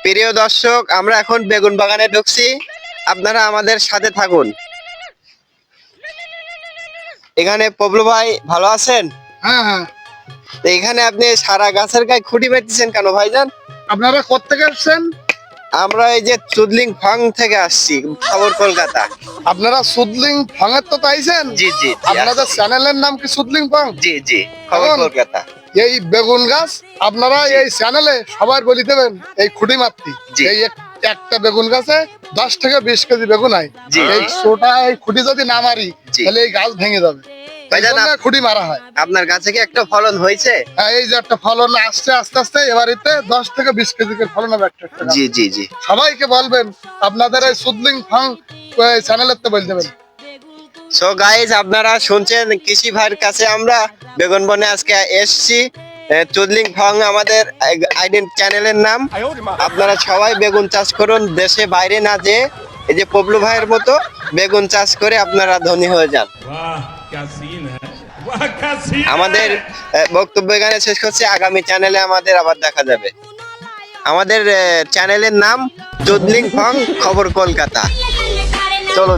প্রিয় দর্শক, আমরা এখন বেগুন বাগানে ঢুকছি, আপনারা আমাদের সাথে থাকুন। এখানে পবলু ভাই ভালো আছেন? হ্যাঁ হ্যাঁ। তো এখানে আপনি সারা গাছের গায়ে খুঁটি বেঁধেছেন কেন ভাইজান? আপনারা কোত্থেকে আসছেন? আমরা এই যে চুদলিং ফং থেকে আসছি, খবর কলকাতা। আপনারা সুদলিং ফঙের তো তাইছেন? জি জি জি, আপনাদের চ্যানেলের নাম কি সুদলিং ফং? জি জি, খবর এখন কলকাতা। এই বেগুন গাছ আপনারা জি। এই চ্যানেলে সবাই বলি দেবেন এই খুঁটি মারতি। জি। এই একটা বেগুন গাছে 10 থেকে 20 কেজি বেগুন হয়। জি। এই ছোটা এই খুঁটি যদি না মারি জি। তাহলে এই গাছ ভেঙে যাবে। এই ভাইজান, জন্য খুঁটি মারা হয়। আপনার গাছে কি একটা ফলন হয়েছে? হ্যাঁ, এই যে একটা ফলন আসছে আস্তে আস্তে, এবারেতে 10 থেকে 20 কেজি করে ফলন হবে একটা একটা গাছ। জি জি জি। সবাইকে বলবেন আপনাদের এই সুদলিং ফং চ্যানেলের তো বলে দেবেন। সো গাইজ, আপনারা শুনছেন কৃষি ভাইয়ের কাছে আমরা বেগুন বনে আজকে এসছি। চুদলিং ফং আমাদের আইডেন্ট চ্যানেলের নাম। আপনারা সবাই বেগুন চাষ করুন, দেশে বাইরে না যেয়ে এই যে পবলু ভাইয়ের মতো বেগুন চাষ করে আপনারা ধনী হয়ে যান। वाह क्या सीन है, वाह क्या सीन আমাদের বক্তব্য এখানে শেষ করছি। আগামী চ্যানেলে আমাদের আবার দেখা যাবে। আমাদের চ্যানেলের নাম চুদলিং ফং খবর কলকাতা। চলুন।